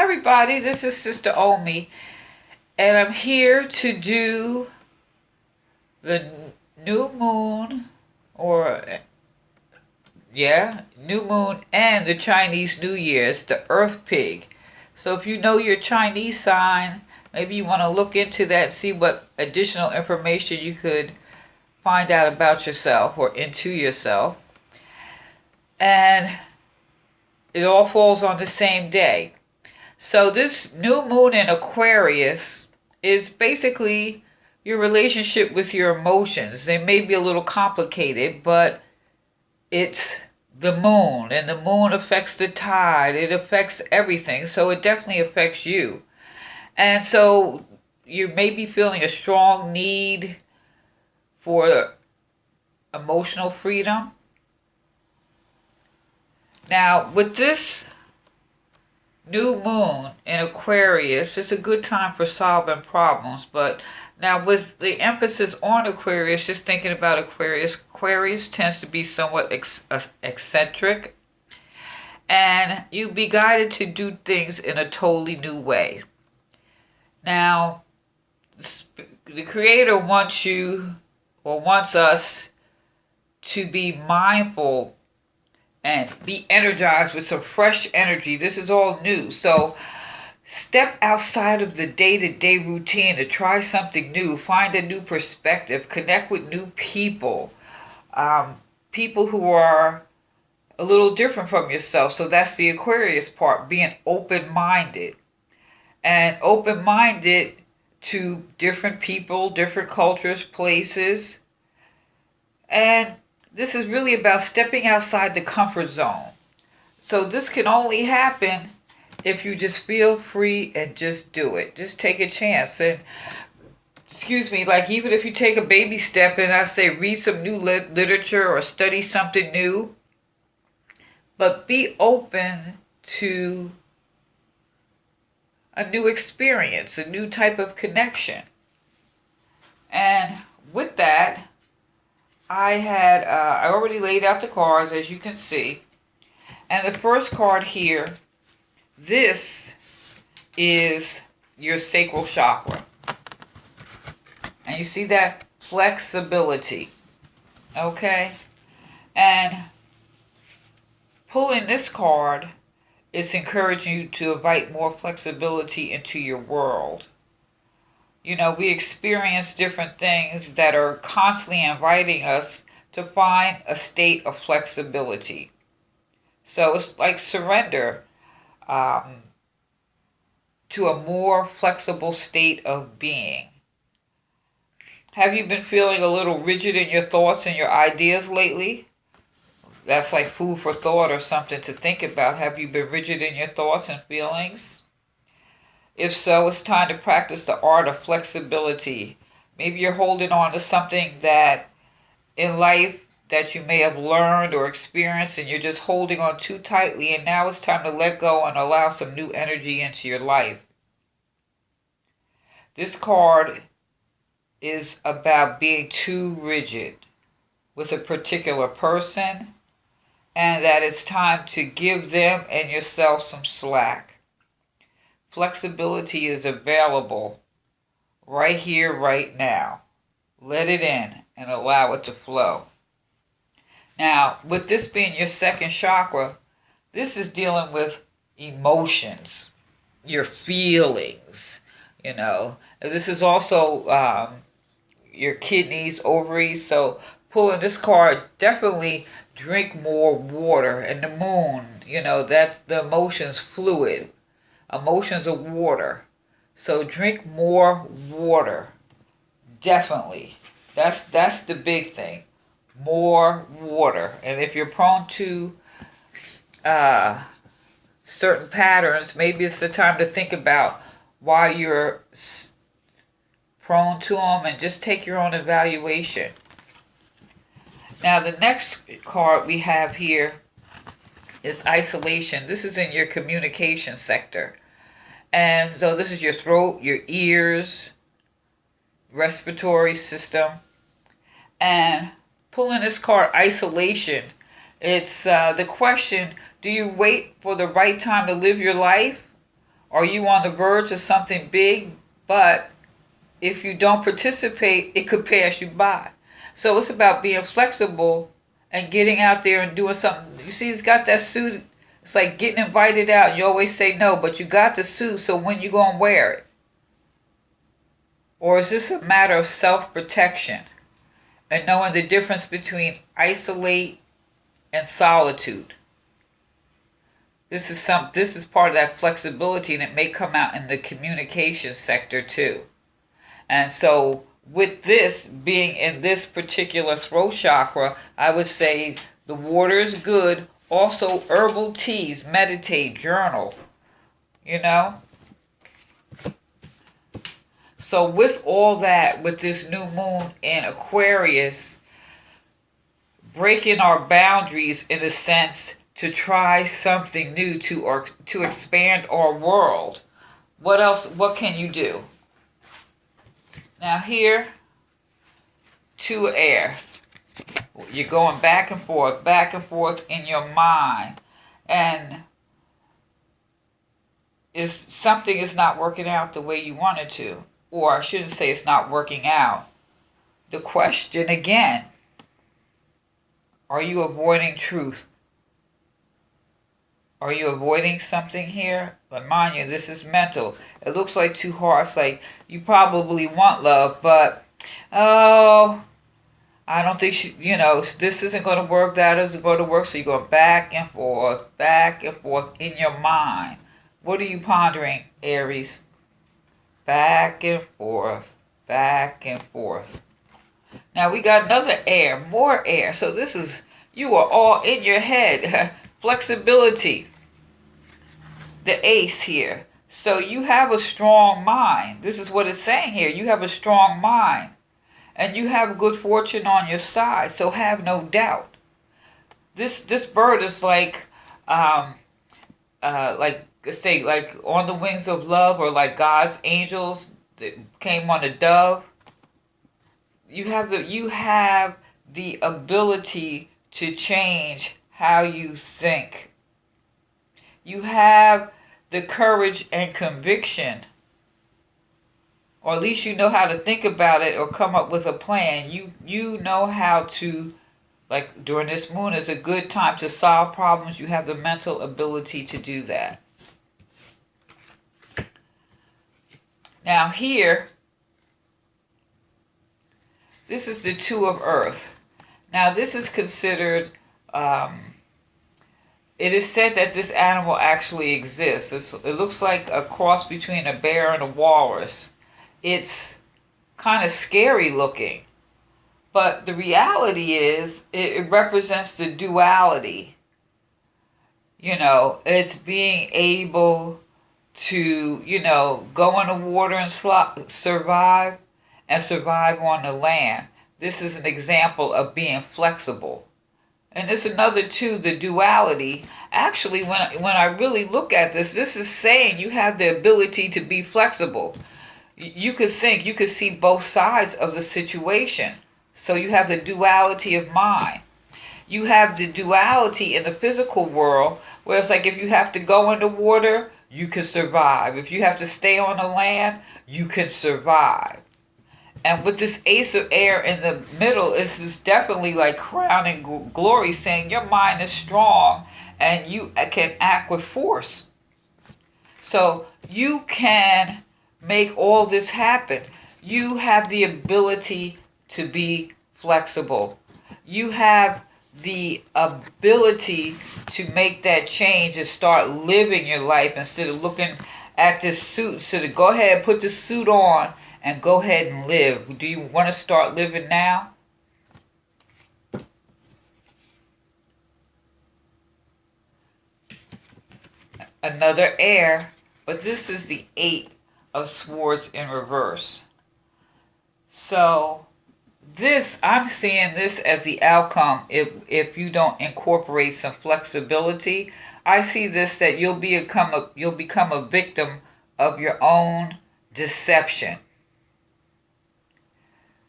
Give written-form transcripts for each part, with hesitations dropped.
everybody, this is Sister Omi, and I'm here to do the new moon, or new moon and the Chinese New Year. It's the Earth Pig. So if you know your Chinese sign, maybe you want to look into that, see what additional information you could find out about yourself or into yourself. And it all falls on the same day. So this new moon in Aquarius is basically your relationship with your emotions. They may be a little complicated, but it's the moon, and the moon affects the tide. It affects everything, so it definitely affects you. And so you may be feeling a strong need for emotional freedom. Now, with this new moon in Aquarius, it's a good time for solving problems. But now with the emphasis on Aquarius, just thinking about Aquarius tends to be somewhat eccentric. And you'll be guided to do things in a totally new way. Now, the Creator wants you, or wants us, to be mindful and be energized with some fresh energy. This is all new. So step outside of the day-to-day routine to try something new. Find a new perspective. Connect with new people. People who are a little different from yourself. So that's the Aquarius part, being open-minded. And open-minded to different people, different cultures, places. And this is really about stepping outside the comfort zone. So this can only happen if you just feel free and just do it. Just take a chance. And like even if you take a baby step and I say read some new literature or study something new, but be open to a new experience, a new type of connection. And with that, I already laid out the cards, as you can see. And the first card here, this is your sacral chakra. And you see that flexibility. Okay? And pulling this card is encouraging you to invite more flexibility into your world. You know, we experience different things that are constantly inviting us to find a state of flexibility. So it's like surrender to a more flexible state of being. Have you been feeling a little rigid in your thoughts and your ideas lately? That's like food for thought or something to think about. Have you been rigid in your thoughts and feelings? If so, it's time to practice the art of flexibility. Maybe you're holding on to something that in life that you may have learned or experienced, and you're just holding on too tightly, and now it's time to let go and allow some new energy into your life. This card is about being too rigid with a particular person, and that it's time to give them and yourself some slack. Flexibility is available right here, right now. Let it in and allow it to flow. Now, with this being your second chakra, this is dealing with emotions, your feelings, you know. This is also your kidneys, ovaries. So pulling this card, definitely drink more water. And the moon, you know, that's the emotions fluid. Emotions are water. So drink more water. Definitely. That's the big thing. More water. And if you're prone to certain patterns, maybe it's the time to think about why you're prone to them and just take your own evaluation. Now the next card we have here is isolation. This is in your communication sector. And so this is your throat, your ears, respiratory system. And pulling this card, isolation, it's the question, do you wait for the right time to live your life? Are you on the verge of something big, but if you don't participate, it could pass you by? So it's about being flexible and getting out there and doing something. You see, he's got that suit. It's like getting invited out. You always say no, but you got the suit, so when you going to wear it? Or is this a matter of self-protection and knowing the difference between isolate and solitude? This is part of that flexibility, and it may come out in the communication sector too. And so with this being in this particular throat chakra, I would say the water is good. Also herbal teas, meditate, journal, you know. So with all that, with this new moon in Aquarius, breaking our boundaries in a sense to try something new to expand our world. What else? What can you do? Now here, to air. You're going back and forth in your mind, and something is not working out the way you want it to. Or I shouldn't say it's not working out. The question again, are you avoiding truth? Are you avoiding something here? But mind you, this is mental. It looks like two hearts, like you probably want love, but, oh, I don't think this isn't going to work, that isn't going to work. So you go back and forth in your mind. What are you pondering, Aries? Back and forth, back and forth. Now we got another air, more air. So this is, you are all in your head. Flexibility. The ace here. So you have a strong mind. This is what it's saying here. You have a strong mind. And you have good fortune on your side. So have no doubt. This bird is like say like on the wings of love, or like God's angels that came on a dove. You have the ability to change how you think. You have the courage and conviction, or at least you know how to think about it or come up with a plan. You know how to, like during this moon is a good time to solve problems. You have the mental ability to do that. Now here, this is the Two of Earth. Now this is considered, it is said that this animal actually exists. It looks like a cross between a bear and a walrus. It's kind of scary looking. But the reality is, it represents the duality. You know, it's being able to, go in the water and survive, and survive on the land. This is an example of being flexible. And this another too, the duality. Actually, when I really look at this is saying you have the ability to be flexible. You could see both sides of the situation. So you have the duality of mind. You have the duality in the physical world, where it's like if you have to go in the water, you can survive. If you have to stay on the land, you can survive. And with this ace of air in the middle, this is definitely like crowning glory, saying your mind is strong and you can act with force. So you can make all this happen. You have the ability to be flexible. You have the ability to make that change and start living your life instead of looking at this suit. So to go ahead and put the suit on and go ahead and live. Do you want to start living now? Another air, but this is the Eight of Swords in reverse. So I'm seeing this as the outcome if you don't incorporate some flexibility. I see this that you'll become a victim of your own deception.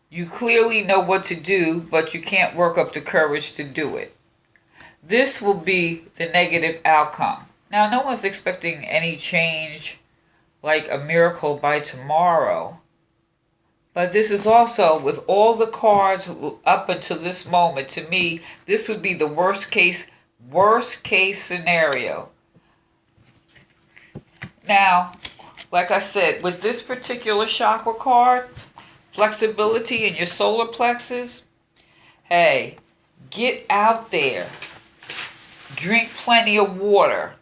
You clearly know what to do, but you can't work up the courage to do it. This will be the negative outcome. Now, no one's expecting any change like a miracle by tomorrow. But this is also, with all the cards up until this moment, to me, this would be the worst case scenario. Now, like I said, with this particular chakra card, flexibility in your solar plexus, hey, get out there. Drink plenty of water.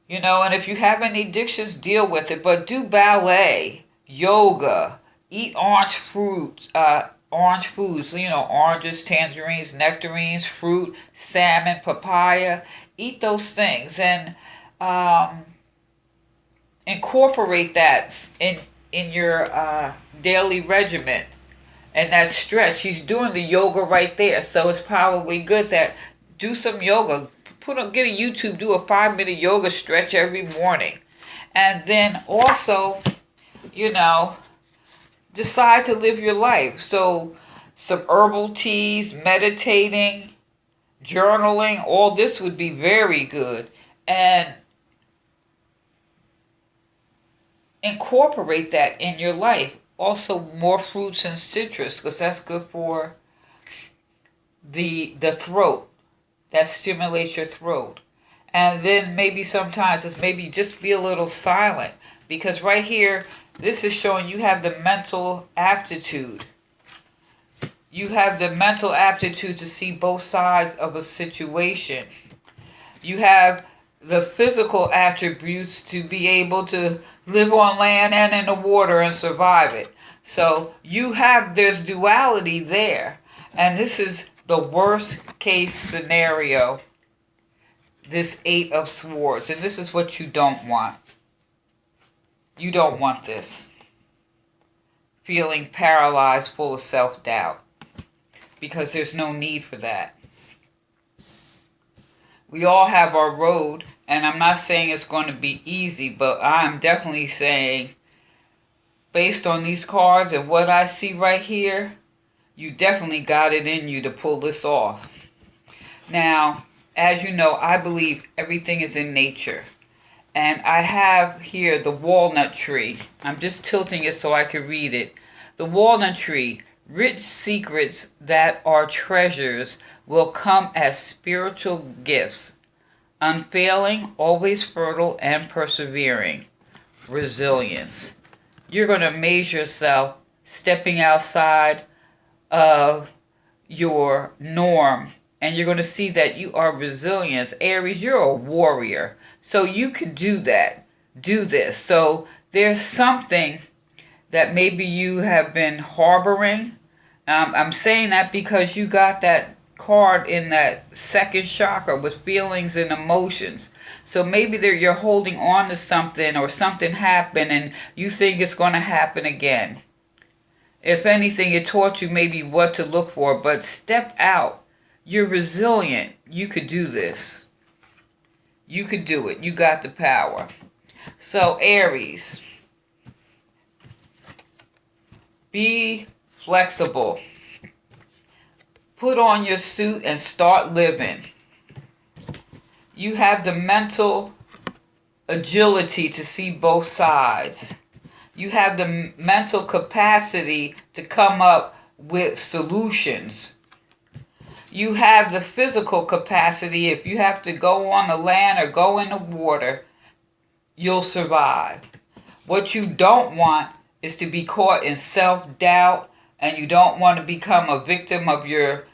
You know, and if you have any addictions, deal with it. But do ballet, yoga, eat orange foods, you know, oranges, tangerines, nectarines, fruit, salmon, papaya. Eat those things and incorporate that in your daily regimen. And that stretch, she's doing the yoga right there, so it's probably good that do some yoga. Get a YouTube, do a 5-minute yoga stretch every morning. And then also, you know, decide to live your life. So some herbal teas, meditating, journaling, all this would be very good. And incorporate that in your life. Also more fruits and citrus, because that's good for the throat. That stimulates your throat. And then maybe sometimes it's maybe just be a little silent, because right here this is showing you have the mental aptitude. You have the mental aptitude to see both sides of a situation. You have the physical attributes to be able to live on land and in the water and survive it. So there's duality there. And this is the worst case scenario, this 8 of Swords. And this is what you don't want. You don't want this. Feeling paralyzed, full of self-doubt. Because there's no need for that. We all have our road, and I'm not saying it's going to be easy, but I'm definitely saying, based on these cards and what I see right here, you definitely got it in you to pull this off. Now, as you know, I believe everything is in nature. And I have here the walnut tree. I'm just tilting it so I can read it. The walnut tree, rich secrets that are treasures will come as spiritual gifts. Unfailing, always fertile, and persevering. Resilience. You're going to amaze yourself stepping outside of your norm. And you're going to see that you are resilient. Aries, you're a warrior. So you could do that. Do this. So there's something that maybe you have been harboring. I'm saying that because you got that card in that second chakra with feelings and emotions. So maybe you're holding on to something, or something happened and you think it's going to happen again. If anything, it taught you maybe what to look for, but step out. You're resilient. You could do this. You could do it. You got the power. So Aries, be flexible. Put on your suit and start living. You have the mental agility to see both sides. You have the mental capacity to come up with solutions. You have the physical capacity. If you have to go on the land or go in the water, you'll survive. What you don't want is to be caught in self-doubt, and you don't want to become a victim of your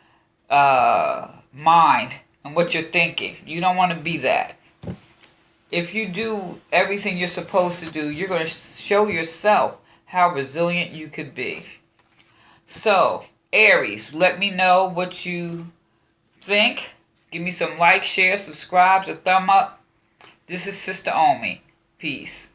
mind and what you're thinking. You don't want to be that. If you do everything you're supposed to do, you're going to show yourself how resilient you could be. So, Aries, let me know what you think. Give me some likes, share, subscribe, a thumb up. This is Sister Omi. Peace.